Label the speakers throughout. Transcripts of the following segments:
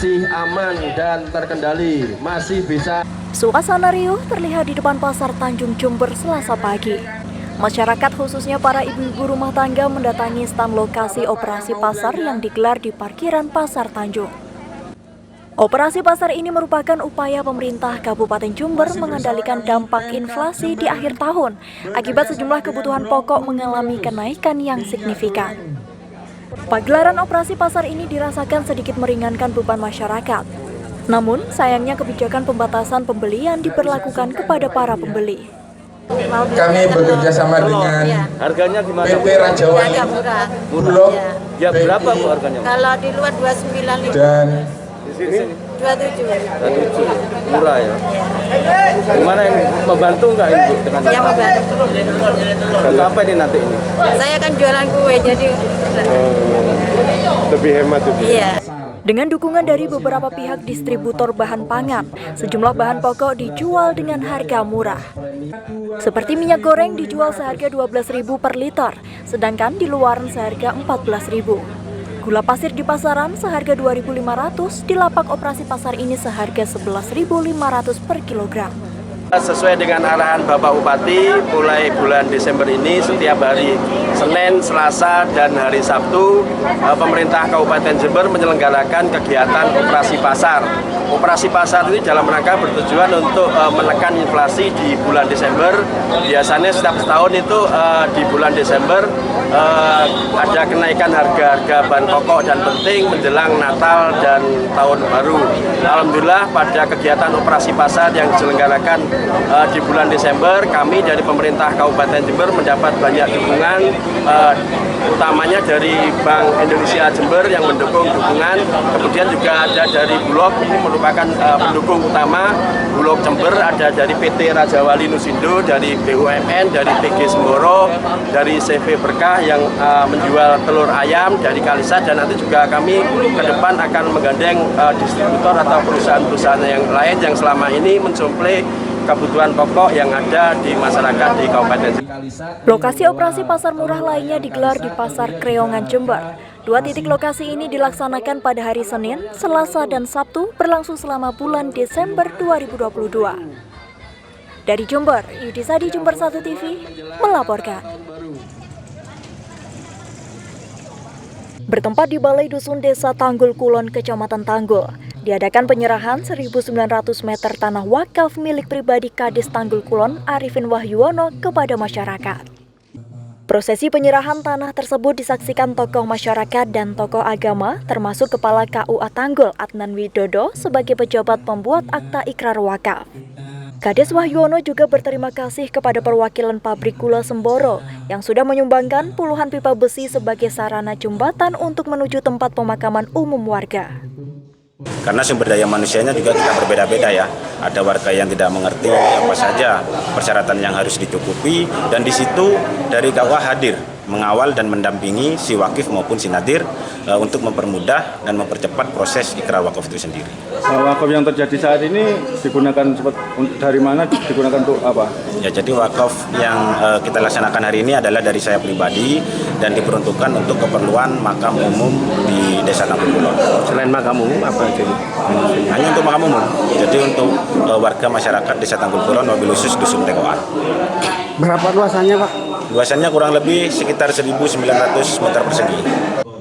Speaker 1: masih aman dan terkendali, masih bisa.
Speaker 2: Suasana riuh terlihat di depan Pasar Tanjung Jember Selasa pagi. Masyarakat khususnya para ibu-ibu rumah tangga mendatangi stan lokasi operasi pasar yang digelar di parkiran Pasar Tanjung. Operasi pasar ini merupakan upaya pemerintah Kabupaten Jember mengendalikan dampak inflasi di akhir tahun akibat sejumlah kebutuhan pokok mengalami kenaikan yang signifikan. Pagelaran operasi pasar ini dirasakan sedikit meringankan beban masyarakat. Namun, sayangnya kebijakan pembatasan pembelian diberlakukan kepada para pembeli.
Speaker 3: Kami bekerja sama dengan
Speaker 4: harganya gimana?
Speaker 3: PT Raja Wali Bulog.
Speaker 4: Ya berapa Bu harganya?
Speaker 5: Kalau di luar 29
Speaker 3: Dan
Speaker 4: Di sini
Speaker 5: 27.
Speaker 4: 27. Murah ya. Gimana ini? Membantu nggak ini Bu dengan
Speaker 5: Ya membantu.
Speaker 4: Untuk apa ini nanti ini?
Speaker 5: Saya kan jualan kue jadi
Speaker 4: Lebih hemat itu.
Speaker 5: iya.
Speaker 2: Dengan dukungan dari beberapa pihak distributor bahan pangan, sejumlah bahan pokok dijual dengan harga murah. Seperti minyak goreng dijual seharga 12.000 per liter, sedangkan di luaran seharga 14.000. Gula pasir di pasaran seharga 2.500, di lapak operasi pasar ini seharga 11.500 per kilogram.
Speaker 1: Sesuai dengan arahan Bapak Bupati, mulai bulan Desember ini setiap hari Senin, Selasa, dan hari Sabtu, pemerintah Kabupaten Jember menyelenggarakan kegiatan operasi pasar. Operasi pasar ini dalam rangka bertujuan untuk menekan inflasi di bulan Desember. Biasanya setiap tahun itu di bulan Desember ada kenaikan harga-harga bahan pokok dan penting menjelang Natal dan Tahun Baru. Alhamdulillah pada kegiatan operasi pasar yang diselenggarakan di bulan Desember, kami dari pemerintah Kabupaten Jember mendapat banyak dukungan, utamanya dari Bank Indonesia Jember yang mendukung dukungan, kemudian juga ada dari Bulog, ini merupakan pendukung utama Bulog Jember, ada dari PT Raja Wali Nusindo, dari BUMN, dari PG Semboro, dari CV Berkah yang menjual telur ayam, dari Kalisa, dan nanti juga kami ke depan akan menggandeng distributor atau perusahaan-perusahaan yang lain yang selama ini mensuplai kebutuhan pokok yang ada di masyarakat di Kabupaten Jember.
Speaker 2: Lokasi operasi pasar murah lainnya digelar di Pasar Kreongan Jember. Dua titik lokasi ini dilaksanakan pada hari Senin, Selasa, dan Sabtu berlangsung selama bulan Desember 2022. Dari Jember, Yudisa di Jember 1 TV melaporkan. Bertempat di Balai Dusun Desa Tanggul Kulon, Kecamatan Tanggul, diadakan penyerahan 1.900 meter tanah wakaf milik pribadi Kades Tanggul Kulon Arifin Wahyuwono kepada masyarakat. Prosesi penyerahan tanah tersebut disaksikan tokoh masyarakat dan tokoh agama, termasuk Kepala KUA Tanggul Adnan Widodo sebagai pejabat pembuat akta ikrar wakaf. Kades Wahyuwono juga berterima kasih kepada perwakilan pabrik gula Semboro yang sudah menyumbangkan puluhan pipa besi sebagai sarana jembatan untuk menuju tempat pemakaman umum warga.
Speaker 6: Karena sumber daya manusianya juga kita berbeda-beda ya. Ada warga yang tidak mengerti apa saja persyaratan yang harus dicukupi, dan di situ dari KUA hadir mengawal dan mendampingi si wakif maupun si nadir untuk mempermudah dan mempercepat proses ikrar wakaf itu sendiri.
Speaker 7: Wakaf yang terjadi saat ini digunakan dari mana, digunakan untuk apa?
Speaker 6: Ya, jadi wakaf yang kita laksanakan hari ini adalah dari saya pribadi dan diperuntukkan untuk keperluan makam umum di Desa Tanggul Kulon.
Speaker 4: Selain makam umum apa aja?
Speaker 6: Hanya untuk makam umum. Jadi untuk warga masyarakat Desa Tanggul Kulon, wabil khusus Dusun Tekoan.
Speaker 7: Berapa luasannya, Pak?
Speaker 6: Luasannya kurang lebih sekitar 1.900 meter persegi.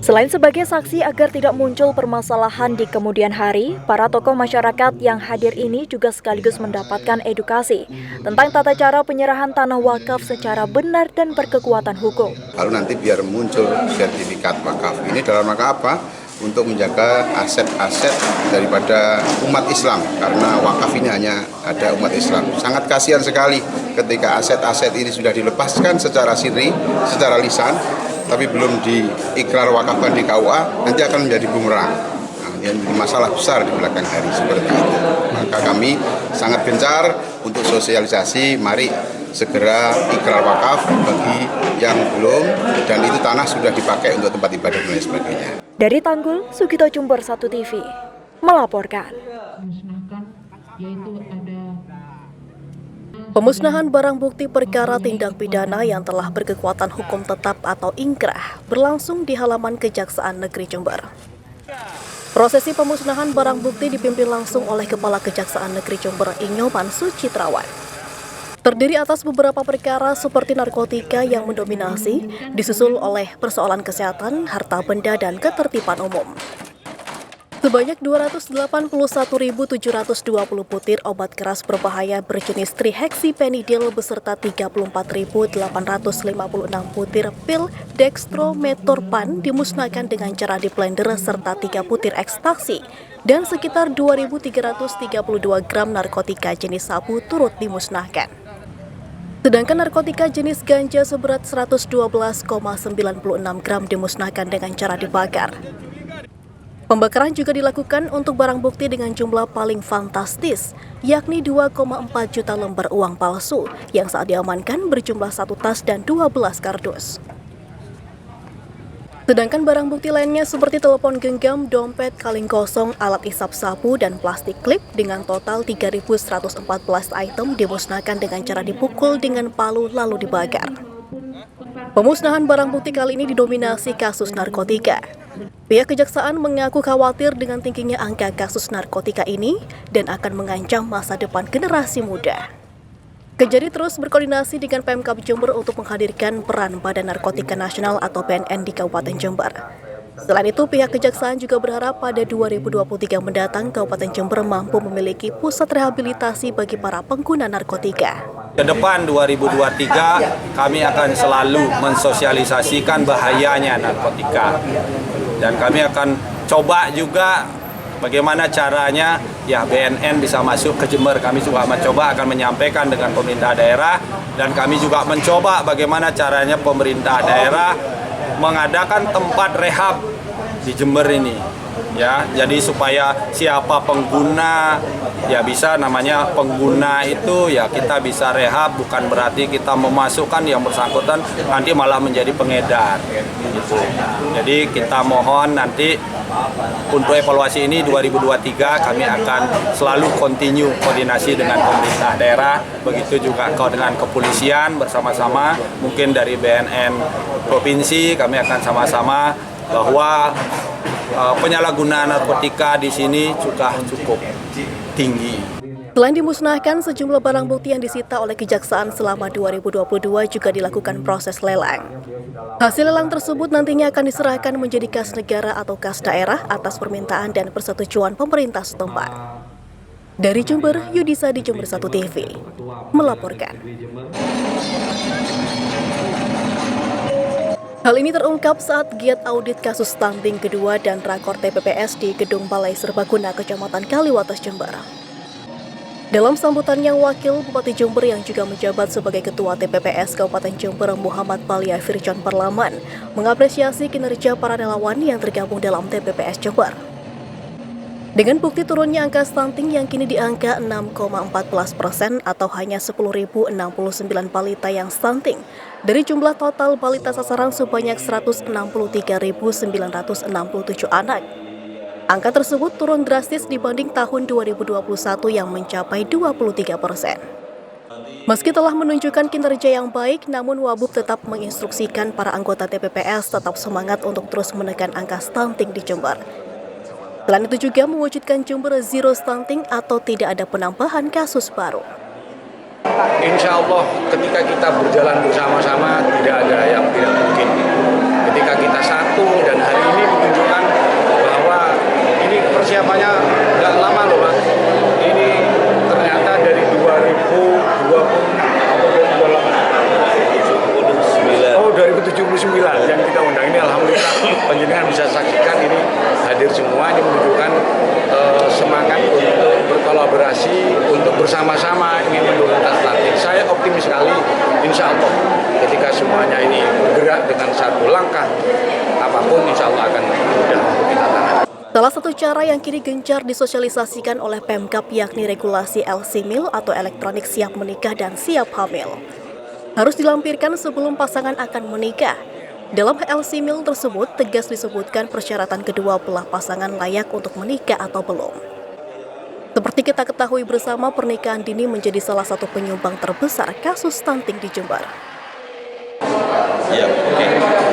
Speaker 2: Selain sebagai saksi agar tidak muncul permasalahan di kemudian hari, para tokoh masyarakat yang hadir ini juga sekaligus mendapatkan edukasi tentang tata cara penyerahan tanah wakaf secara benar dan berkekuatan hukum.
Speaker 8: Lalu nanti biar muncul sertifikat wakaf ini dalam rangka apa? Untuk menjaga aset-aset daripada umat Islam, karena wakaf ini hanya ada umat Islam. Sangat kasihan sekali ketika aset-aset ini sudah dilepaskan secara sirri, secara lisan, tapi belum diikrar wakafkan di KUA, nanti akan menjadi bumerang. Nah, ini masalah besar di belakang hari seperti itu. Maka kami sangat gencar untuk sosialisasi, mari segera ikrar wakaf bagi yang belum, dan itu tanah sudah dipakai untuk tempat ibadah dan lain sebagainya.
Speaker 2: Dari Tanggul, Sugito Jember 1 TV melaporkan. Pemusnahan barang bukti perkara tindak pidana yang telah berkekuatan hukum tetap atau ingkrah berlangsung di halaman Kejaksaan Negeri Jember. Prosesi pemusnahan barang bukti dipimpin langsung oleh Kepala Kejaksaan Negeri Jember Inyoman Sucitrawan. Terdiri atas beberapa perkara seperti narkotika yang mendominasi, disusul oleh persoalan kesehatan, harta benda, dan ketertiban umum. Sebanyak 281.720 butir obat keras berbahaya berjenis trihexypenidil beserta 34.856 butir pil dextrometorphan dimusnahkan dengan cara diblender serta 3 butir ekstasi dan sekitar 2.332 gram narkotika jenis sabu turut dimusnahkan. Sedangkan narkotika jenis ganja seberat 112,96 gram dimusnahkan dengan cara dibakar. Pembakaran juga dilakukan untuk barang bukti dengan jumlah paling fantastis, yakni 2,4 juta lembar uang palsu yang saat diamankan berjumlah 1 tas dan 12 kardus. Sedangkan barang bukti lainnya seperti telepon genggam, dompet, kaleng kosong, alat isap sabu, dan plastik klip dengan total 3.114 item dimusnahkan dengan cara dipukul dengan palu lalu dibakar. Pemusnahan barang bukti kali ini didominasi kasus narkotika. Pihak kejaksaan mengaku khawatir dengan tingginya angka kasus narkotika ini dan akan mengancam masa depan generasi muda. Kejari terus berkoordinasi dengan Pemkab Jember untuk menghadirkan peran Badan Narkotika Nasional atau BNN di Kabupaten Jember. Selain itu, pihak kejaksaan juga berharap pada 2023 mendatang Kabupaten Jember mampu memiliki pusat rehabilitasi bagi para pengguna narkotika.
Speaker 9: Ke depan 2023 kami akan selalu mensosialisasikan bahayanya narkotika. Dan kami akan coba juga bagaimana caranya ya BNN bisa masuk ke Jember. Kami juga mencoba akan menyampaikan dengan pemerintah daerah dan kami juga mencoba bagaimana caranya pemerintah daerah mengadakan tempat rehab di Jember ini. Ya, jadi supaya siapa pengguna ya bisa namanya pengguna itu ya kita bisa rehab, bukan berarti kita memasukkan yang bersangkutan nanti malah menjadi pengedar gitu. Jadi kita mohon nanti untuk evaluasi ini 2023 kami akan selalu continue koordinasi dengan pemerintah daerah, begitu juga dengan kepolisian bersama-sama, mungkin dari BNN provinsi kami akan sama-sama bahwa penyalahgunaan narkotika di sini juga cukup tinggi.
Speaker 2: Selain dimusnahkan, sejumlah barang bukti yang disita oleh Kejaksaan selama 2022 juga dilakukan proses lelang. Hasil lelang tersebut nantinya akan diserahkan menjadi kas negara atau kas daerah atas permintaan dan persetujuan pemerintah setempat. Dari Jember, Yudisa di Jember 1 TV melaporkan. Hal ini terungkap saat giat audit kasus stunting kedua dan rakor TPPS di Gedung Balai Serbaguna Kecamatan Kaliwates, Jember. Dalam sambutannya, Wakil Bupati Jember yang juga menjabat sebagai Ketua TPPS Kabupaten Jember Muhammad Palia Firjon Parlaman mengapresiasi kinerja para relawan yang tergabung dalam TPPS Jember. Dengan bukti turunnya angka stunting yang kini di angka 6,14% atau hanya 10.069 balita yang stunting dari jumlah total balita sasaran sebanyak 163.967 anak. Angka tersebut turun drastis dibanding tahun 2021 yang mencapai 23%. Meski telah menunjukkan kinerja yang baik, namun Wabub tetap menginstruksikan para anggota TPPS tetap semangat untuk terus menekan angka stunting di Jember. Selain itu juga mewujudkan Jember Zero Stunting atau tidak ada penambahan kasus baru.
Speaker 10: Insya Allah ketika kita berjalan bersama-sama tidak ada yang tidak mungkin. Ketika kita satu dan hari ini menunjukkan bahwa ini persiapannya nggak lama loh Mas. Ini ternyata dari 2079 yang kita undang ini alhamdulillah penjenengan bisa saksikan ini hadir semua, ini menunjukkan semangat untuk berkolaborasi untuk bersama-sama ingin menurunkan stunting. Saya optimis sekali insya Allah ketika semuanya ini bergerak dengan satu langkah apapun insya Allah akan mudah untuk kita tangani.
Speaker 2: Salah satu cara yang kini gencar disosialisasikan oleh Pemkab yakni regulasi LC-MIL atau elektronik siap menikah dan siap hamil. Harus dilampirkan sebelum pasangan akan menikah. Dalam LC-MIL tersebut tegas disebutkan persyaratan kedua belah pasangan layak untuk menikah atau belum. Seperti kita ketahui bersama, pernikahan dini menjadi salah satu penyumbang terbesar kasus stunting di Jember.
Speaker 11: Ya, oke.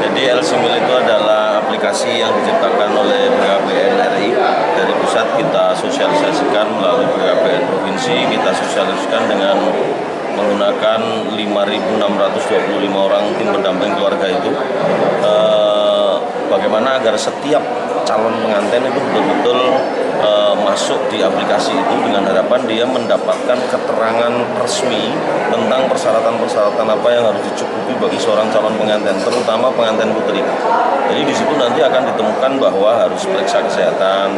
Speaker 11: Jadi LCMIL itu adalah aplikasi yang diciptakan oleh BKPN RI. Dari pusat kita sosialisasikan melalui BKPN Provinsi, kita sosialisasikan dengan menggunakan 5.625 orang tim pendamping keluarga itu. Bagaimana agar setiap calon pengantin itu betul-betul masuk di aplikasi itu dengan harapan dia mendapatkan keterangan resmi tentang persyaratan-persyaratan apa yang harus dicukupi bagi seorang calon pengantin, terutama pengantin putri. Jadi di situ nanti akan ditemukan bahwa harus periksa kesehatan,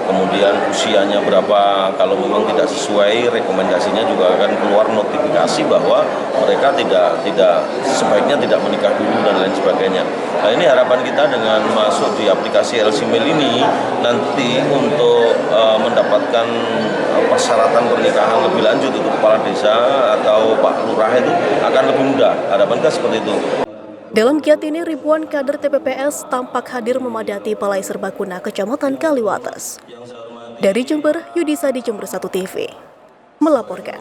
Speaker 11: kemudian usianya berapa, kalau memang tidak sesuai rekomendasinya juga akan keluar notifikasi bahwa mereka sebaiknya tidak menikah dulu dan lain sebagainya. Nah ini harapan kita dengan masuk di aplikasi LCMIL ini nanti untuk mendapatkan persyaratan pernikahan lebih lanjut itu kepala desa atau Pak Lurah itu akan lebih mudah. Harapan kita seperti itu.
Speaker 12: Dalam giat ini, ribuan kader TPPS tampak hadir memadati Balai Serbaguna Kecamatan Kaliwates. Dari Jember, Yudisa di Jember 1 TV melaporkan.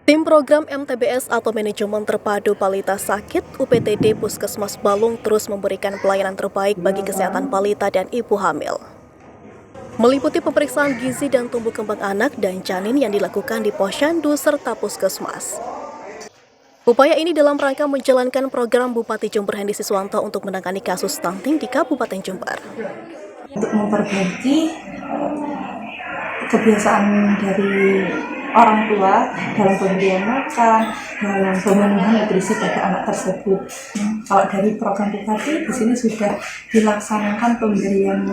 Speaker 12: Tim program MTBS atau Manajemen Terpadu Balita Sakit UPTD Puskesmas Balung terus memberikan pelayanan terbaik bagi kesehatan balita dan ibu hamil. Meliputi pemeriksaan gizi dan tumbuh kembang anak dan janin yang dilakukan di Posyandu serta Puskesmas. Upaya ini dalam rangka menjalankan program Bupati Jember Hendy Siswanto untuk menangani kasus stunting di Kabupaten Jember.
Speaker 13: Untuk memperbaiki kebiasaan dari orang tua dalam pemberian makan, dalam pemenuhan nutrisi pada anak tersebut. Kalau dari program Bupati di sini sudah dilaksanakan pemberian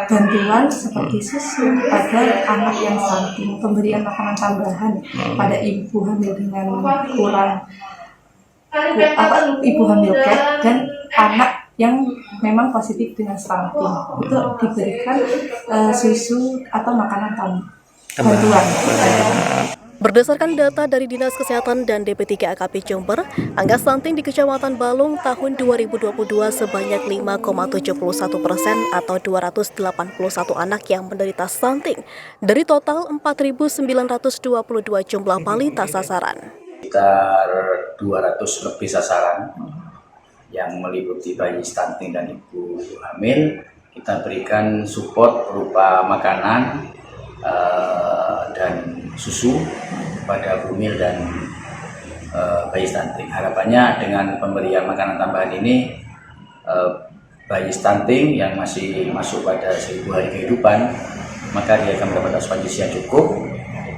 Speaker 13: bantuan seperti susu pada anak yang stunting, pemberian makanan tambahan pada ibu hamil dengan ibu hamil PrEP dan anak yang memang positif dengan stunting itu diberikan susu atau makanan bantuan.
Speaker 12: Berdasarkan data dari Dinas Kesehatan dan DP3 AKP Jember, angka stunting di Kecamatan Balung tahun 2022 sebanyak 5,71% atau 281 anak yang menderita stunting dari total 4.922 jumlah balita sasaran.
Speaker 14: Sekitar 200 lebih sasaran yang meliputi bayi stunting dan ibu hamil. Kita berikan support berupa makanan dan susu pada bumil dan bayi stunting. Harapannya dengan pemberian makanan tambahan ini bayi stunting yang masih masuk pada 1000 hari kehidupan maka dia akan mendapat asupan gizi yang cukup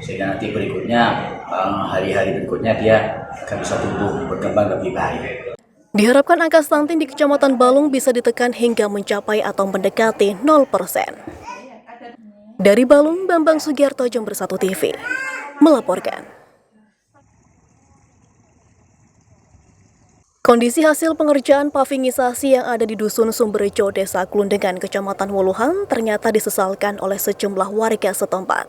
Speaker 14: sehingga nanti berikutnya hari-hari berikutnya dia akan bisa tumbuh berkembang lebih baik.
Speaker 12: Diharapkan angka stunting di Kecamatan Balung bisa ditekan hingga mencapai atau mendekati 0%. Dari Balung, Bambang Sugiarto, Jember 1 TV melaporkan. Kondisi hasil pengerjaan pavingisasi yang ada di Dusun Sumberjo, Desa Glundengan, Kecamatan Wuluhan ternyata disesalkan oleh sejumlah warga setempat.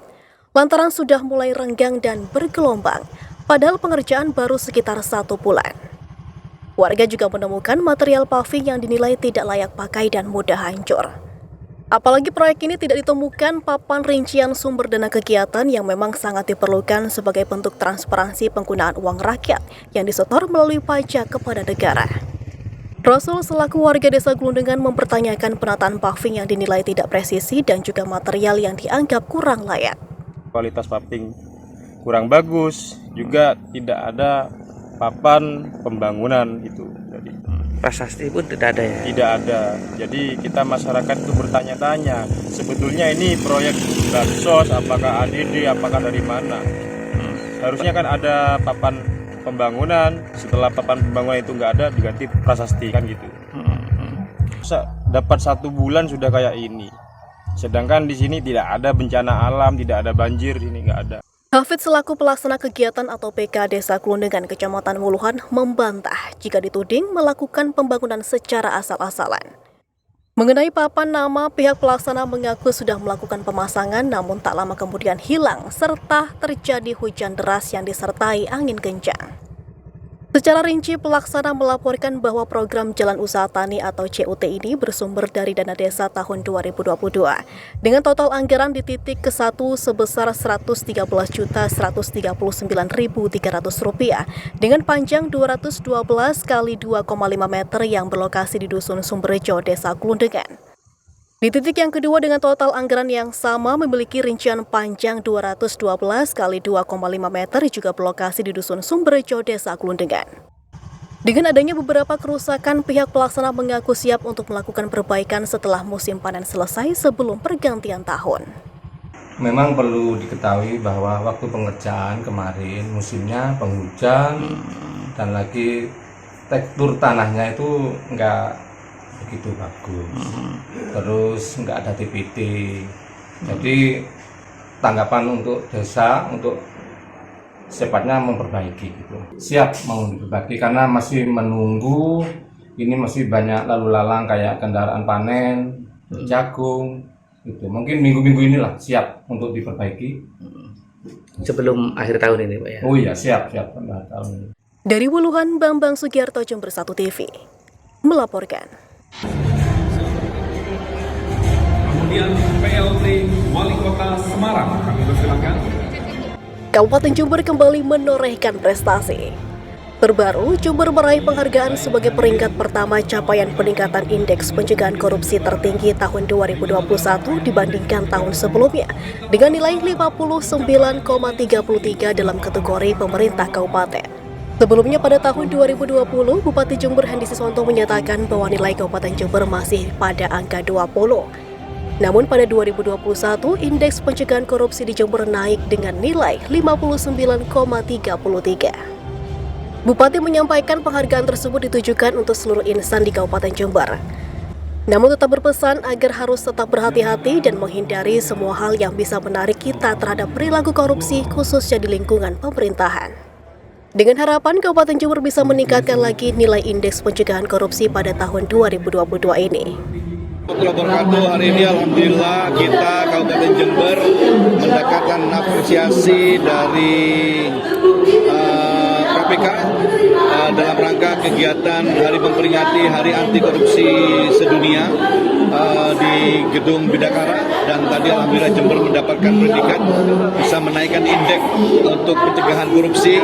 Speaker 12: Lantaran sudah mulai renggang dan bergelombang, padahal pengerjaan baru sekitar 1 bulan. Warga juga menemukan material paving yang dinilai tidak layak pakai dan mudah hancur. Apalagi proyek ini tidak ditemukan papan rincian sumber dana kegiatan yang memang sangat diperlukan sebagai bentuk transparansi penggunaan uang rakyat yang disetor melalui pajak kepada negara. Rasul selaku warga Desa Glundengan mempertanyakan penataan paving yang dinilai tidak presisi dan juga material yang dianggap kurang layak.
Speaker 15: Kualitas paving kurang bagus, juga tidak ada papan pembangunan itu. Jadi
Speaker 4: prasasti pun tidak ada ya?
Speaker 15: Tidak ada. Jadi kita masyarakat itu bertanya-tanya, sebetulnya ini proyek bansos, apakah ADD, apakah dari mana? Harusnya kan ada papan pembangunan, setelah papan pembangunan itu nggak ada, diganti prasasti kan gitu. Dapat 1 bulan sudah kayak ini. Sedangkan di sini tidak ada bencana alam, tidak ada banjir, ini nggak ada.
Speaker 12: Hafid selaku pelaksana kegiatan atau PK Desa Glundengan Kecamatan Wuluhan membantah jika dituding melakukan pembangunan secara asal-asalan. Mengenai papan nama, pihak pelaksana mengaku sudah melakukan pemasangan namun tak lama kemudian hilang serta terjadi hujan deras yang disertai angin kencang. Secara rinci, pelaksana melaporkan bahwa program Jalan Usaha Tani atau CUT ini bersumber dari dana desa tahun 2022 dengan total anggaran di titik ke-1 sebesar Rp113.139.300 dengan panjang 212 kali 2,5 meter yang berlokasi di Dusun Sumberjo, Desa Klundengan. Di titik yang kedua dengan total anggaran yang sama memiliki rincian panjang 212 kali 2,5 meter juga berlokasi di Dusun Sumberjo, Desa Klundengan. Dengan adanya beberapa kerusakan, pihak pelaksana mengaku siap untuk melakukan perbaikan setelah musim panen selesai sebelum pergantian tahun.
Speaker 16: Memang perlu diketahui bahwa waktu pengerjaan kemarin musimnya penghujan dan lagi tekstur tanahnya itu enggak begitu bagus, terus nggak ada TPT, jadi tanggapan untuk desa untuk secepatnya memperbaiki gitu. Siap mau diperbaiki karena masih menunggu, ini masih banyak lalu lalang kayak kendaraan panen, jagung, gitu. Mungkin minggu-minggu inilah siap untuk diperbaiki.
Speaker 17: Sebelum akhir tahun ini, Pak ya?
Speaker 16: Oh iya, siap akhir tahun ini.
Speaker 12: Dari Wuluhan, Bambang Sugiarto, Jember 1 TV melaporkan.
Speaker 18: Kemudian PLT Wali Kota Semarang, kami persilakan.
Speaker 12: Kabupaten Jember kembali menorehkan prestasi. Terbaru, Jember meraih penghargaan sebagai peringkat pertama capaian peningkatan indeks pencegahan korupsi tertinggi tahun 2021 dibandingkan tahun sebelumnya dengan nilai 59,33 dalam kategori pemerintah kabupaten. Sebelumnya pada tahun 2020, Bupati Jember Hendi Siswanto menyatakan bahwa nilai Kabupaten Jember masih pada angka 20. Namun pada 2021, indeks pencegahan korupsi di Jember naik dengan nilai 59,33. Bupati menyampaikan penghargaan tersebut ditujukan untuk seluruh insan di Kabupaten Jember. Namun tetap berpesan agar harus tetap berhati-hati dan menghindari semua hal yang bisa menarik kita terhadap perilaku korupsi khususnya di lingkungan pemerintahan. Dengan harapan Kabupaten Jember bisa meningkatkan lagi nilai indeks pencegahan korupsi pada tahun 2022 ini.
Speaker 19: Hari ini alhamdulillah kita Kabupaten Jember mendapatkan apresiasi dari KPK dalam rangka kegiatan hari memperingati Hari Anti Korupsi Sedunia di Gedung Bidakara, dan tadi alhamdulillah Jember mendapatkan predikat bisa menaikkan indeks untuk pencegahan korupsi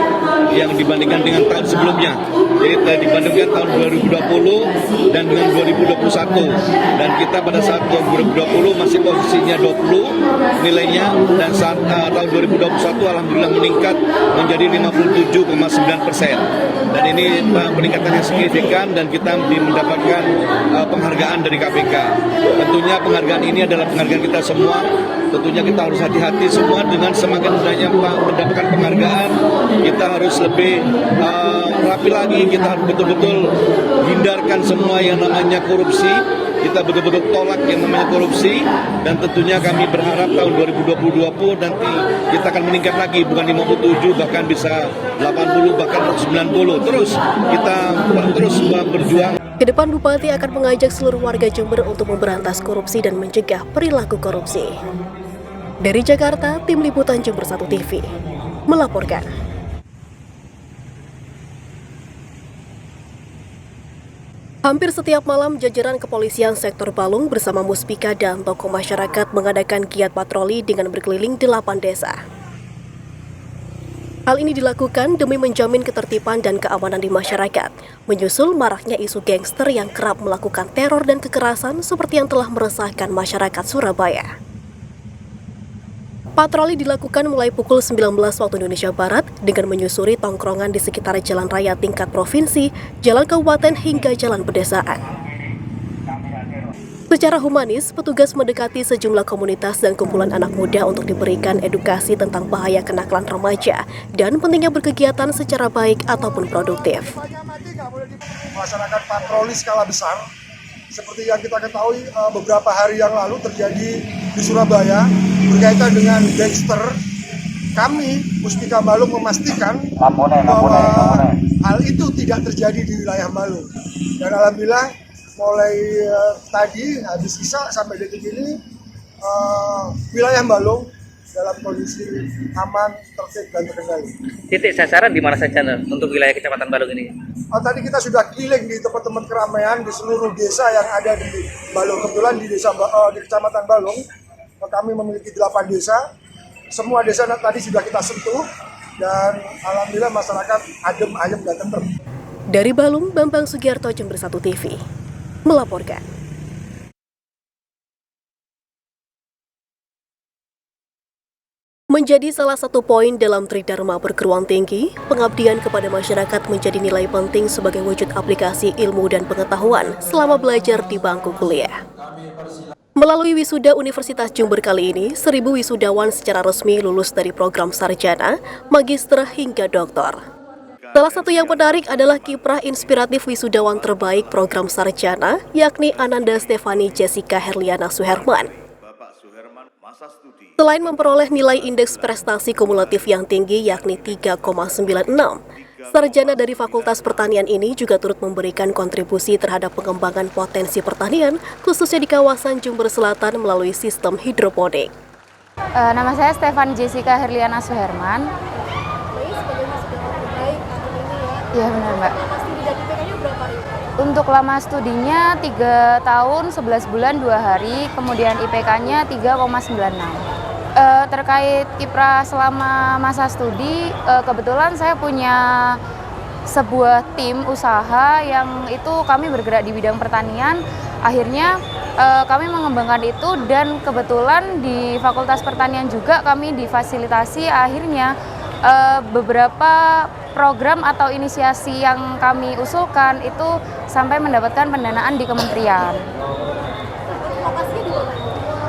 Speaker 19: yang dibandingkan dengan tahun sebelumnya. Jadi dibandingkan tahun 2020 dan dengan 2021, dan kita pada saat 2020 masih posisinya 20 nilainya, dan saat tahun 2021 alhamdulillah meningkat menjadi 57,9%, dan ini peningkatan yang signifikan dan kita mendapatkan penghargaan dari KPK. Tentunya penghargaan ini adalah penghargaan kita semua. Tentunya kita harus hati-hati semua dengan semakin banyak mendapatkan penghargaan, kita harus lebih rapi lagi. Kita harus betul-betul hindarkan semua yang namanya korupsi. Kita betul-betul tolak yang namanya korupsi, dan tentunya kami berharap tahun 2020 nanti kita akan meningkat lagi, bukan 57 bahkan bisa 80 bahkan 90. Terus kita terus berjuang.
Speaker 12: Kedepan Bupati akan mengajak seluruh warga Jember untuk memberantas korupsi dan mencegah perilaku korupsi. Dari Jakarta, Tim Liputan Jember 1 TV melaporkan. Hampir setiap malam, jajaran kepolisian sektor Balung bersama Muspika dan tokoh masyarakat mengadakan giat patroli dengan berkeliling 8 desa. Hal ini dilakukan demi menjamin ketertiban dan keamanan di masyarakat, menyusul maraknya isu gangster yang kerap melakukan teror dan kekerasan seperti yang telah meresahkan masyarakat Surabaya. Patroli dilakukan mulai pukul 19 waktu Indonesia Barat dengan menyusuri tongkrongan di sekitar jalan raya tingkat provinsi, jalan kabupaten hingga jalan pedesaan. Secara humanis, petugas mendekati sejumlah komunitas dan kumpulan anak muda untuk diberikan edukasi tentang bahaya kenakalan remaja dan pentingnya berkegiatan secara baik ataupun produktif.
Speaker 20: Masyarakat patroli skala besar, seperti yang kita ketahui beberapa hari yang lalu terjadi di Surabaya berkaitan dengan gangster. Kami, Muspika Balung, memastikan bahwa hal itu tidak terjadi di wilayah Balung. Dan alhamdulillah mulai tadi habis isya sampai detik ini wilayah Balung dalam kondisi aman, tertib, dan terkendali.
Speaker 17: Titik sasaran di mana saja untuk wilayah Kecamatan Balung ini?
Speaker 20: Tadi kita sudah keliling di tempat-tempat keramaian di seluruh desa yang ada di Balung. Kebetulan di Kecamatan Balung, kami memiliki 8 desa. Semua desa tadi sudah kita sentuh, dan alhamdulillah masyarakat adem ayem dan tentrem.
Speaker 12: Dari Balung, Bambang Sugiarto, Jember 1 TV, melaporkan. Menjadi salah satu poin dalam Tridharma Perguruan Tinggi, pengabdian kepada masyarakat menjadi nilai penting sebagai wujud aplikasi ilmu dan pengetahuan selama belajar di bangku kuliah. Melalui wisuda Universitas Jember kali ini, 1.000 wisudawan secara resmi lulus dari program sarjana, magister hingga doktor. Salah satu yang menarik adalah kiprah inspiratif wisudawan terbaik program sarjana, yakni Ananda Stefani Jessica Herliana Suherman. Selain memperoleh nilai indeks prestasi kumulatif yang tinggi yakni 3,96, sarjana dari Fakultas Pertanian ini juga turut memberikan kontribusi terhadap pengembangan potensi pertanian, khususnya di kawasan Jember Selatan melalui sistem hidroponik.
Speaker 21: Nama saya Stefani Jessica Herliana Suherman. Iya benar Mbak. Untuk lama studinya 3 tahun 11 bulan 2 hari, kemudian IPK-nya 3,96. Terkait kiprah selama masa studi, kebetulan saya punya sebuah tim usaha yang itu kami bergerak di bidang pertanian. Akhirnya kami mengembangkan itu, dan kebetulan di Fakultas Pertanian juga kami difasilitasi akhirnya beberapa program atau inisiasi yang kami usulkan itu sampai mendapatkan pendanaan di kementerian.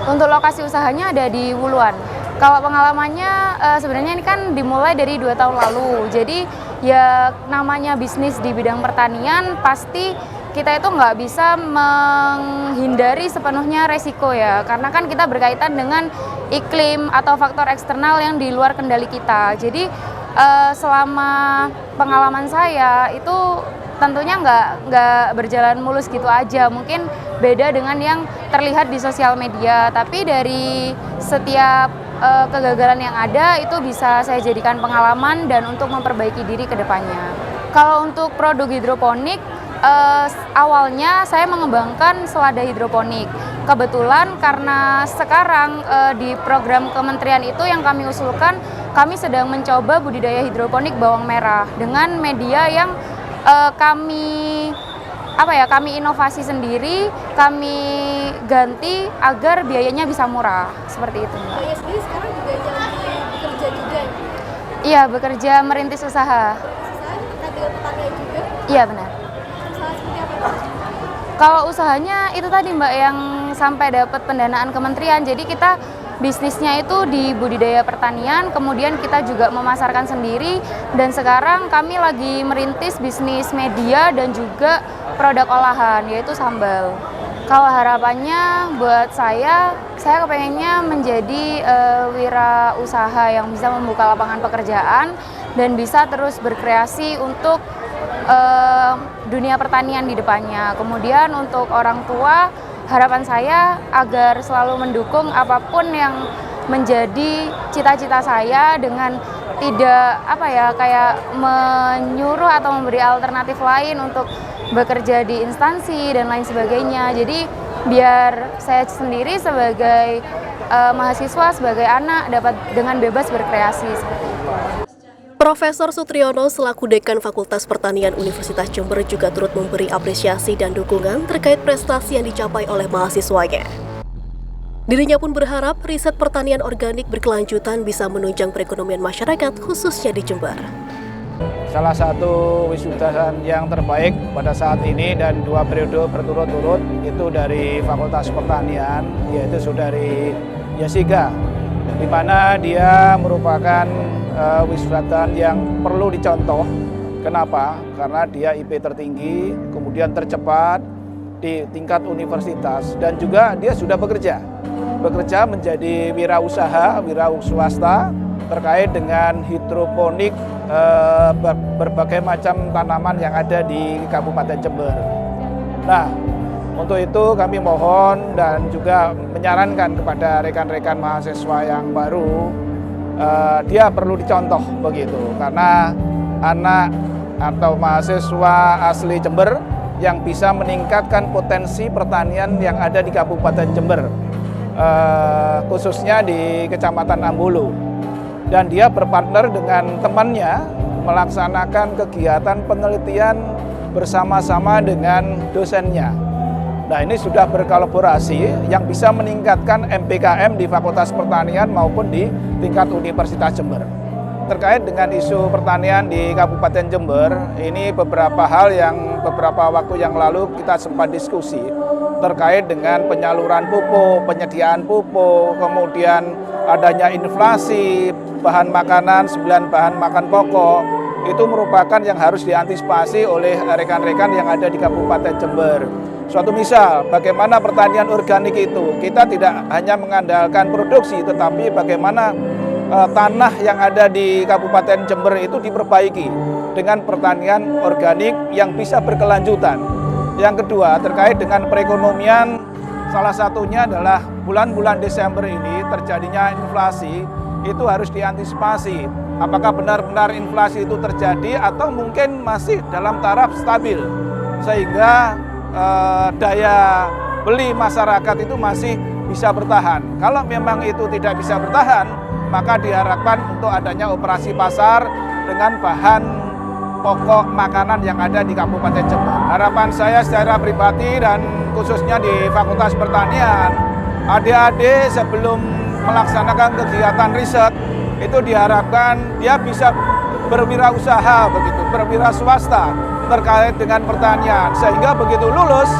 Speaker 21: Untuk lokasi usahanya ada di Wuluan. Kalau pengalamannya sebenarnya ini kan dimulai dari 2 tahun lalu. Jadi ya namanya bisnis di bidang pertanian pasti kita itu nggak bisa menghindari sepenuhnya resiko ya. Karena kan kita berkaitan dengan iklim atau faktor eksternal yang di luar kendali kita. Jadi selama pengalaman saya itu tentunya nggak berjalan mulus gitu aja. Mungkin beda dengan yang terlihat di sosial media, tapi dari setiap kegagalan yang ada itu bisa saya jadikan pengalaman dan untuk memperbaiki diri ke depannya. Kalau untuk produk hidroponik, awalnya saya mengembangkan selada hidroponik. Kebetulan karena sekarang di program kementerian itu yang kami usulkan, kami sedang mencoba budidaya hidroponik bawang merah dengan media yang kami inovasi sendiri, kami ganti agar biayanya bisa murah, seperti itu.
Speaker 12: Mbak sendiri sekarang juga jadi bekerja juga?
Speaker 21: Iya, bekerja merintis usaha.
Speaker 12: Usaha terkait dengan pertanian juga?
Speaker 21: Iya, benar.
Speaker 12: Usaha seperti apa?
Speaker 21: Kalau usahanya itu tadi Mbak yang sampai dapat pendanaan kementerian, jadi kita bisnisnya itu di budidaya pertanian, kemudian kita juga memasarkan sendiri, dan sekarang kami lagi merintis bisnis media dan juga produk olahan, yaitu sambal. Kalau harapannya buat saya kepengennya menjadi wirausaha yang bisa membuka lapangan pekerjaan dan bisa terus berkreasi untuk dunia pertanian di depannya. Kemudian untuk orang tua, harapan saya agar selalu mendukung apapun yang menjadi cita-cita saya dengan tidak kayak menyuruh atau memberi alternatif lain untuk bekerja di instansi dan lain sebagainya. Jadi biar saya sendiri sebagai mahasiswa, sebagai anak dapat dengan bebas berkreasi seperti itu.
Speaker 12: Profesor Sutriyono selaku Dekan Fakultas Pertanian Universitas Jember juga turut memberi apresiasi dan dukungan terkait prestasi yang dicapai oleh mahasiswanya. Dirinya pun berharap riset pertanian organik berkelanjutan bisa menunjang perekonomian masyarakat khususnya di Jember.
Speaker 22: Salah satu wisudawan yang terbaik pada saat ini dan 2 periode berturut-turut itu dari Fakultas Pertanian, yaitu Saudari Jessica, di mana dia merupakan wisudawan yang perlu dicontoh. Kenapa? Karena dia IP tertinggi, kemudian tercepat di tingkat universitas, dan juga dia sudah bekerja menjadi wirausaha, swasta terkait dengan hidroponik berbagai macam tanaman yang ada di Kabupaten Jember. Nah, Untuk itu kami mohon dan juga menyarankan kepada rekan-rekan mahasiswa yang baru, dia perlu dicontoh begitu, karena anak atau mahasiswa asli Jember yang bisa meningkatkan potensi pertanian yang ada di Kabupaten Jember, khususnya di Kecamatan Ambulu. Dan dia berpartner dengan temannya melaksanakan kegiatan penelitian bersama-sama dengan dosennya. Nah, ini sudah berkolaborasi yang bisa meningkatkan MPKM di Fakultas Pertanian maupun di tingkat Universitas Jember. Terkait dengan isu pertanian di Kabupaten Jember, ini beberapa hal yang beberapa waktu yang lalu kita sempat diskusi terkait dengan penyaluran pupuk, penyediaan pupuk, kemudian adanya inflasi bahan makanan, 9 bahan makan pokok, itu merupakan yang harus diantisipasi oleh rekan-rekan yang ada di Kabupaten Jember. Suatu misal, bagaimana pertanian organik itu, kita tidak hanya mengandalkan produksi, tetapi bagaimana tanah yang ada di Kabupaten Jember itu diperbaiki dengan pertanian organik yang bisa berkelanjutan. Yang kedua, terkait dengan perekonomian, salah satunya adalah bulan-bulan Desember ini terjadinya inflasi, itu harus diantisipasi. Apakah benar-benar inflasi itu terjadi atau mungkin masih dalam taraf stabil, sehingga daya beli masyarakat itu masih bisa bertahan. Kalau memang itu tidak bisa bertahan, maka diharapkan untuk adanya operasi pasar dengan bahan pokok makanan yang ada di Kabupaten Jember. Harapan saya secara pribadi dan khususnya di Fakultas Pertanian, adik-adik sebelum melaksanakan kegiatan riset itu diharapkan dia bisa berwirausaha begitu, berwira swasta terkait dengan pertanian, sehingga begitu lulus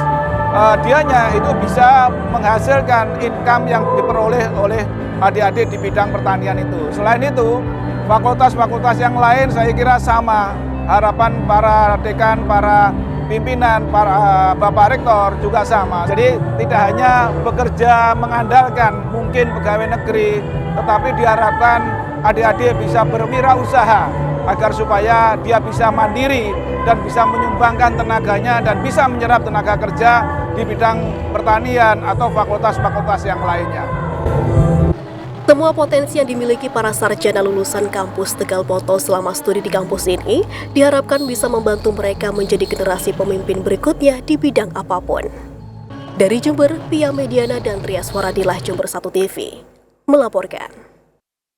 Speaker 22: dianya itu bisa menghasilkan income yang diperoleh oleh adik-adik di bidang pertanian itu. Selain itu, fakultas-fakultas yang lain saya kira sama. Harapan para dekan, para pimpinan, para bapak rektor juga sama. Jadi tidak hanya bekerja mengandalkan mungkin pegawai negeri, tetapi diharapkan adik-adik bisa berwirausaha agar supaya dia bisa mandiri dan bisa menyumbangkan tenaganya dan bisa menyerap tenaga kerja di bidang pertanian atau fakultas-fakultas yang lainnya.
Speaker 12: Semua potensi yang dimiliki para sarjana lulusan kampus Tegal Poto selama studi di kampus ini diharapkan bisa membantu mereka menjadi generasi pemimpin berikutnya di bidang apapun. Dari Jember, Pia Mediana dan Rias Waradilah, Jember 1 TV melaporkan.